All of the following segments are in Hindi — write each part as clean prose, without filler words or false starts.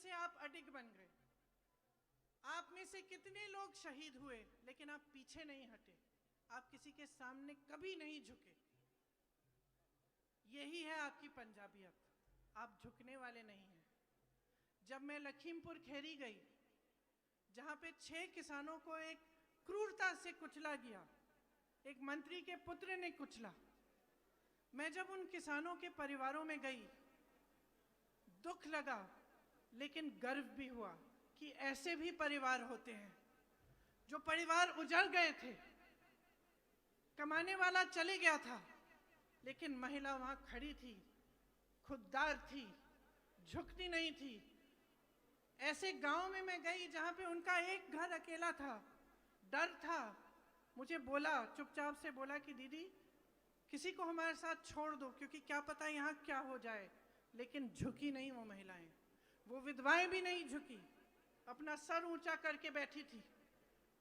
से आप अडिग बन गए। आप में से कितने लोग शहीद हुए, लेकिन आप पीछे नहीं हटे, आप किसी के सामने कभी नहीं झुके। यही है आपकी पंजाबियत, आप झुकने वाले नहीं हैं। जब मैं लखीमपुर खेरी गई, जहां पे 6 किसानों को एक क्रूरता से कुचला गया, एक मंत्री के पुत्र ने कुचला, मैं जब उन किसानों के परिवारों में गई, दुख लगा लेकिन गर्व भी हुआ कि ऐसे भी परिवार होते हैं। जो परिवार उजड़ गए थे, कमाने वाला चले गया था, लेकिन महिला वहां खड़ी थी, खुददार थी, झुकती नहीं थी। ऐसे गांव में मैं गई जहां पे उनका एक घर अकेला था, डर था। मुझे बोला, चुपचाप से बोला कि दीदी किसी को हमारे साथ छोड़ दो, क्योंकि क्या पता यहाँ क्या हो जाए। लेकिन झुकी नहीं वो महिलाएं, वो विधवाएं भी नहीं झुकी, अपना सर ऊंचा करके बैठी थी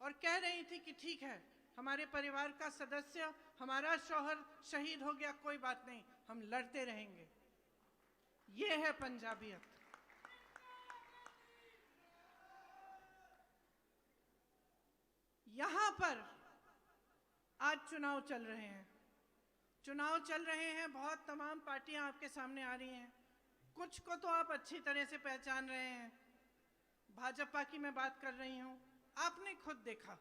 और कह रही थी कि ठीक है, हमारे परिवार का सदस्य, हमारा शौहर शहीद हो गया, कोई बात नहीं, हम लड़ते रहेंगे। ये है पंजाबियत। यहां पर आज चुनाव चल रहे हैं, बहुत तमाम पार्टियां आपके सामने आ रही हैं। कुछ को तो आप अच्छी तरह से पहचान रहे हैं। भाजपा की मैं बात कर रही हूं। आपने खुद देखा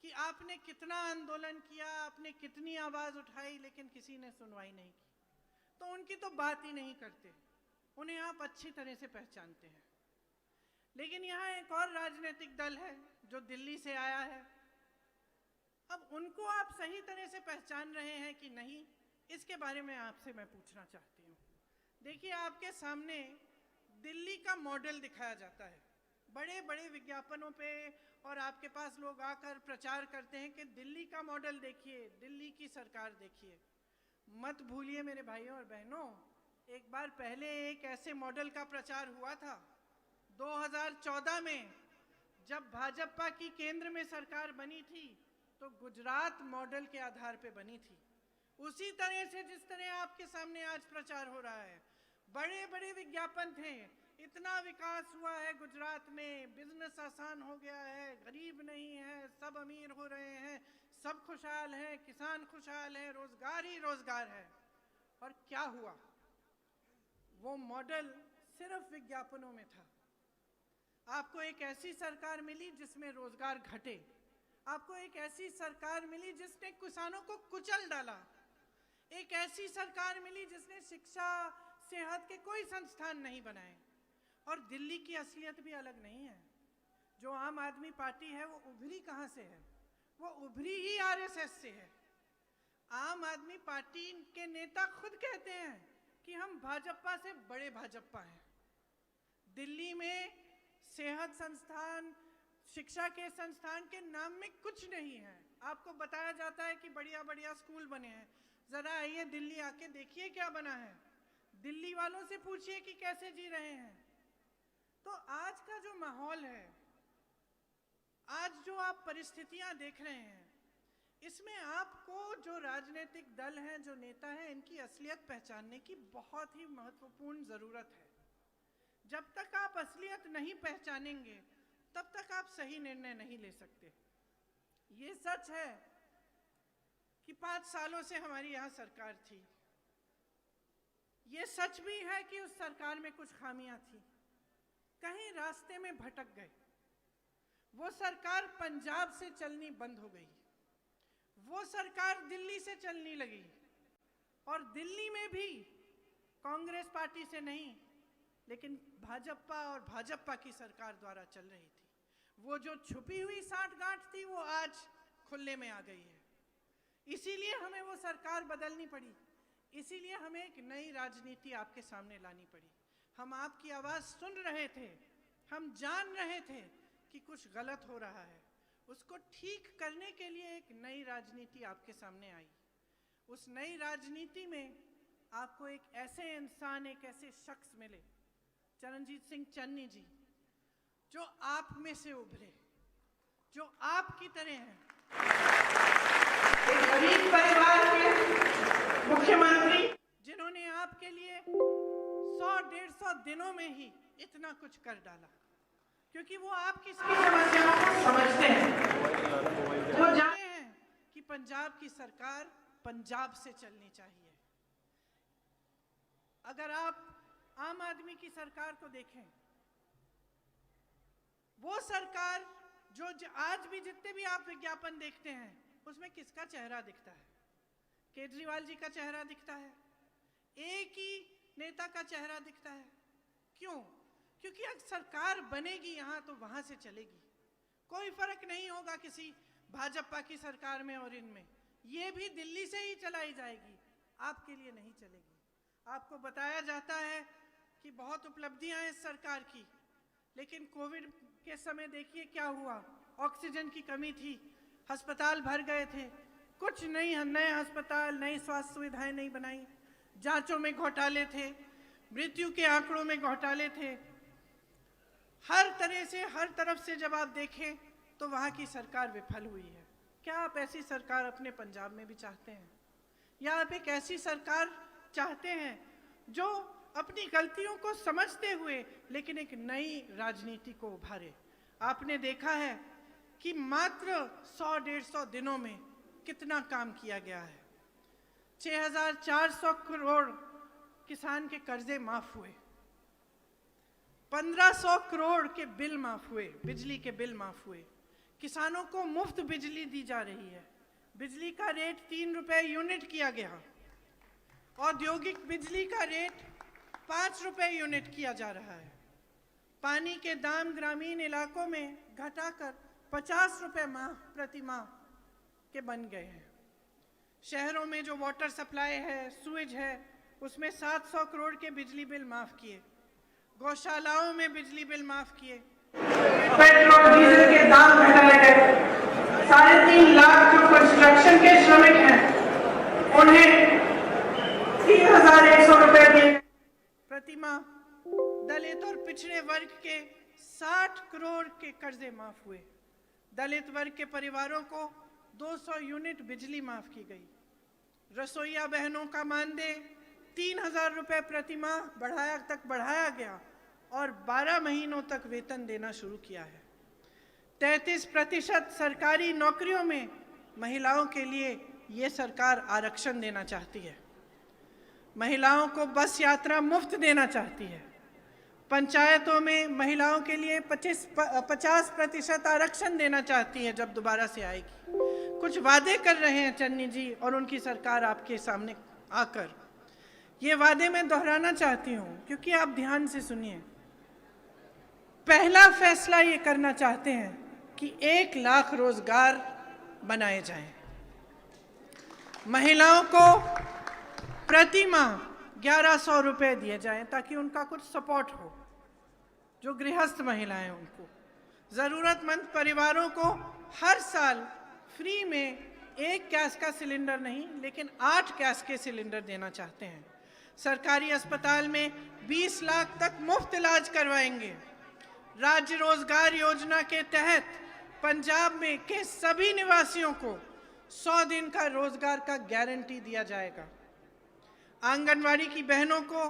कि आपने कितना आंदोलन किया, आपने कितनी आवाज उठाई, लेकिन किसी ने सुनवाई नहीं की। तो उनकी तो बात ही नहीं करते, उन्हें आप अच्छी तरह से पहचानते हैं। लेकिन यहाँ एक और राजनीतिक दल है जो दिल्ली से आया है। अब उनको आप सही तरह से पहचान रहे हैं कि नहीं, इसके बारे में आपसे मैं पूछना चाहती हूँ। देखिए, आपके सामने दिल्ली का मॉडल दिखाया जाता है बड़े बड़े विज्ञापनों पे, और आपके पास लोग आकर प्रचार करते हैं कि दिल्ली का मॉडल देखिए, दिल्ली की सरकार देखिए। मत भूलिए मेरे भाइयों और बहनों, एक बार पहले एक ऐसे मॉडल का प्रचार हुआ था 2014 में, जब भाजपा की केंद्र में सरकार बनी थी, तो गुजरात मॉडल के आधार पे बनी थी। उसी तरह से जिस तरह आपके सामने आज प्रचार हो रहा है, बड़े बड़े विज्ञापन थे, इतना विकास हुआ है गुजरात में, बिजनेस आसान हो गया है, गरीब नहीं है, सब अमीर हो रहे हैं, सब खुशहाल हैं, किसान खुशहाल हैं, रोजगार ही रोजगार है। और क्या हुआ? वो मॉडल सिर्फ विज्ञापनों में था। आपको एक ऐसी सरकार मिली जिसमें रोजगार घटे, आपको एक ऐसी सरकार मिली जिसने किसानों को कुचल डाला, एक ऐसी सरकार मिली जिसने शिक्षा, सेहत के कोई संस्थान नहीं बनाए। और दिल्ली की असलियत भी अलग नहीं है। जो आम आदमी पार्टी है वो उभरी कहाँ से है? वो उभरी ही आरएसएस से है। आम आदमी पार्टी के नेता खुद कहते हैं कि हम भाजपा से बड़े भाजपा हैं। दिल्ली में सेहत संस्थान, शिक्षा के संस्थान के नाम में कुछ नहीं है। आपको बताया जाता है कि बढ़िया बढ़िया स्कूल बने हैं। जरा आइए दिल्ली आके देखिए क्या बना है, दिल्ली वालों से पूछिए कि कैसे जी रहे हैं। तो आज का जो माहौल है, आज जो आप परिस्थितियां देख रहे हैं, इसमें आपको जो राजनीतिक दल हैं, जो नेता हैं, इनकी असलियत पहचानने की बहुत ही महत्वपूर्ण जरूरत है। जब तक आप असलियत नहीं पहचानेंगे, तब तक आप सही निर्णय नहीं ले सकते। ये सच है कि 5 सालों से हमारी यहाँ सरकार थी। ये सच भी है कि उस सरकार में कुछ खामियां थी, कहीं रास्ते में भटक गए। वो सरकार पंजाब से चलनी बंद हो गई, वो सरकार दिल्ली से चलने लगी, और दिल्ली में भी कांग्रेस पार्टी से नहीं, लेकिन भाजपा और भाजपा की सरकार द्वारा चल रही थी। वो जो छुपी हुई साठगांठ थी, वो आज खुले में आ गई है। इसीलिए हमें वो सरकार बदलनी पड़ी, इसीलिए हमें एक नई राजनीति आपके सामने लानी पड़ी। हम आपकी आवाज़ सुन रहे थे, हम जान रहे थे कि कुछ गलत हो रहा है, उसको ठीक करने के लिए एक नई राजनीति आपके सामने आई। उस नई राजनीति में आपको एक ऐसे इंसान, एक ऐसे शख्स मिले, चरणजीत सिंह चन्नी जी, जो आप में से उभरे, जो आपकी तरह हैं। एक गरीब परिवार के मुख्यमंत्री, जिन्होंने आपके लिए 100-150 दिनों में ही इतना कुछ कर डाला, क्योंकि वो आपकी समस्याओं को समझते हैं। वो जानते हैं कि पंजाब की सरकार पंजाब से चलनी चाहिए। अगर आप आम आदमी की सरकार को देखें, वो सरकार जो आज भी जितने भी आप विज्ञापन देखते हैं उसमें किसका चेहरा दिखता है? केजरीवाल जी का चेहरा दिखता है, एक ही नेता का चेहरा दिखता है। क्यों? क्योंकि अगर सरकार बनेगी यहाँ तो वहां से चलेगी। कोई फर्क नहीं होगा किसी भाजपा की सरकार में और इनमें, ये भी दिल्ली से ही चलाई जाएगी, आपके लिए नहीं चलेगी। आपको बताया जाता है कि बहुत उपलब्धियां हैं इस सरकार की, लेकिन कोविड के समय देखिए क्या हुआ। ऑक्सीजन की कमी थी, अस्पताल भर गए थे, कुछ नहीं, नए अस्पताल, नई स्वास्थ्य सुविधाएं नहीं बनाई, जांचों में घोटाले थे, मृत्यु के आंकड़ों में घोटाले थे। हर तरह से, हर तरफ से जब आप देखें तो वहाँ की सरकार विफल हुई है। क्या आप ऐसी सरकार अपने पंजाब में भी चाहते हैं? या आप एक ऐसी सरकार चाहते हैं जो अपनी गलतियों को समझते हुए लेकिन एक नई राजनीति को उभारे? आपने देखा है कि मात्र 100-150 दिनों में कितना काम किया गया है। 6,400 करोड़ किसान के कर्जे माफ हुए, 1,500 करोड़ के बिल माफ हुए, बिजली के बिल माफ हुए, किसानों को मुफ्त बिजली दी जा रही है, बिजली का रेट 3 रुपए यूनिट किया गया, औद्योगिक बिजली का रेट 5 रुपए यूनिट किया जा रहा है, पानी के दाम ग्रामीण इलाकों में घटाकर 50 रुपए प्रति माह के बन गए हैं। शहरों में जो वाटर सप्लाई है, सुएज है, उसमें 700 करोड़ के बिजली बिल माफ किए, गौशालाओं में बिजली बिल माफ किए, पेट्रोल डीजल के दाम घटाए गए, 3.5 लाख जो कंस्ट्रक्शन के श्रमिक हैं उन्हें 3,100 रुपए दिए प्रति माह। दलित और पिछड़े वर्ग के 60 करोड़ के कर्जे माफ हुए, दलित वर्ग के परिवारों को 200 यूनिट बिजली माफ की गई, रसोईया बहनों का मानदेय 3,000 रुपए प्रति माह बढ़ाया गया और 12 महीनों तक वेतन देना शुरू किया है। 33% सरकारी नौकरियों में महिलाओं के लिए ये सरकार आरक्षण देना चाहती है, महिलाओं को बस यात्रा मुफ्त देना चाहती है, पंचायतों में महिलाओं के लिए 50% आरक्षण देना चाहती है जब दोबारा से आएगी। कुछ वादे कर रहे हैं चन्नी जी और उनकी सरकार आपके सामने आकर। ये वादे मैं दोहराना चाहती हूँ क्योंकि आप ध्यान से सुनिए। पहला फैसला ये करना चाहते हैं कि 1 लाख रोजगार बनाए जाएं, महिलाओं को प्रति माह 1,100 रुपए दिए जाएं ताकि उनका कुछ सपोर्ट हो, जो गृहस्थ महिलाएं उनको, ज़रूरतमंद परिवारों को हर साल फ्री में 1 गैस का सिलेंडर नहीं लेकिन 8 गैस के सिलेंडर देना चाहते हैं। सरकारी अस्पताल में 20 लाख तक मुफ्त इलाज करवाएंगे। राज्य रोजगार योजना के तहत पंजाब में के सभी निवासियों को 100 दिन का रोजगार का गारंटी दिया जाएगा। आंगनवाड़ी की बहनों को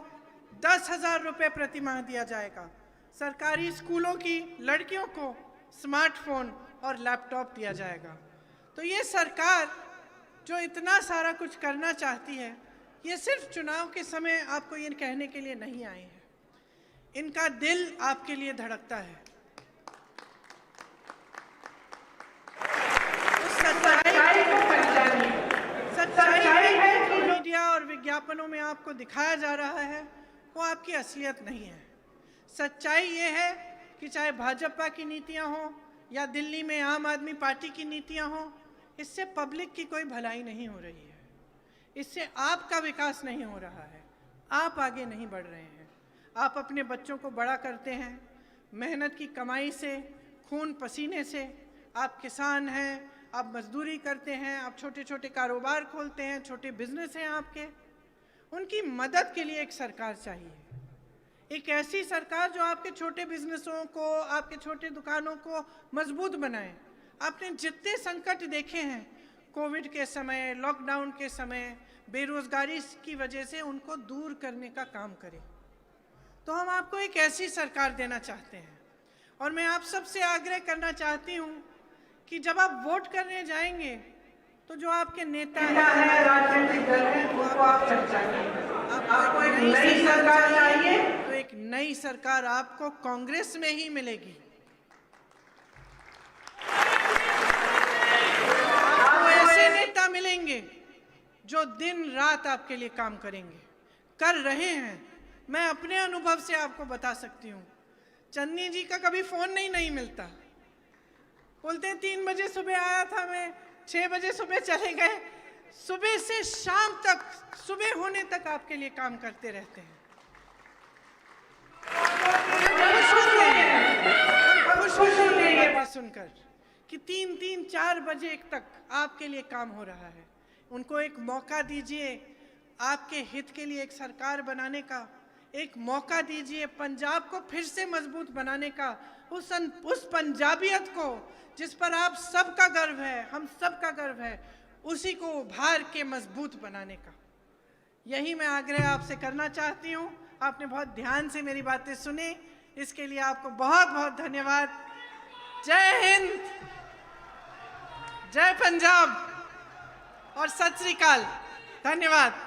10,000 रुपए प्रति माह दिया जाएगा। सरकारी स्कूलों की लड़कियों को स्मार्टफोन और लैपटॉप दिया जाएगा। तो ये सरकार जो इतना सारा कुछ करना चाहती है, ये सिर्फ चुनाव के समय आपको ये कहने के लिए नहीं आए हैं, इनका दिल आपके लिए धड़कता है। सच्चाई है कि मीडिया और विज्ञापनों में आपको दिखाया जा रहा है वो आपकी असलियत नहीं है। सच्चाई ये है कि चाहे भाजपा की नीतियां हों या दिल्ली में आम आदमी पार्टी की नीतियां हों, इससे पब्लिक की कोई भलाई नहीं हो रही है, इससे आपका विकास नहीं हो रहा है, आप आगे नहीं बढ़ रहे हैं। आप अपने बच्चों को बड़ा करते हैं मेहनत की कमाई से, खून पसीने से। आप किसान हैं, आप मजदूरी करते हैं, आप छोटे छोटे कारोबार खोलते हैं, छोटे बिजनेस हैं आपके। उनकी मदद के लिए एक सरकार चाहिए, एक ऐसी सरकार जो आपके छोटे बिजनेसों को, आपके छोटे दुकानों को मजबूत बनाए। आपने जितने संकट देखे हैं कोविड के समय, लॉकडाउन के समय, बेरोजगारी की वजह से, उनको दूर करने का काम करे। तो हम आपको एक ऐसी सरकार देना चाहते हैं। और मैं आप सबसे आग्रह करना चाहती हूँ कि जब आप वोट करने जाएंगे तो जो आपके नेता हैं, राजनीतिक दल हैं, उनको आप पहचानिए। आपको एक नई सरकार चाहिए तो एक नई सरकार आपको कांग्रेस में ही मिलेगी। आपको ऐसे नेता मिलेंगे जो दिन रात आपके लिए काम करेंगे, कर रहे हैं। मैं अपने अनुभव से आपको बता सकती हूँ, चन्नी जी का कभी फोन नहीं मिलता। बोलते 3 बजे सुबह आया था, मैं 6 बजे सुबह चले गए। सुबह से शाम तक, सुबह होने तक आपके लिए काम करते रहते हैं। सुनकर कि 3-4 बजे तक आपके लिए काम हो रहा है। उनको एक मौका दीजिए, आपके हित के लिए एक सरकार बनाने का एक मौका दीजिए, पंजाब को फिर से मजबूत बनाने का, उस पंजाबियत को जिस पर आप सबका गर्व है, हम सबका गर्व है, उसी को उभार के मजबूत बनाने का। यही मैं आग्रह आपसे करना चाहती हूँ। आपने बहुत ध्यान से मेरी बातें सुनी, इसके लिए आपको बहुत बहुत धन्यवाद। जय हिंद, जय पंजाब और सत श्री अकाल। धन्यवाद।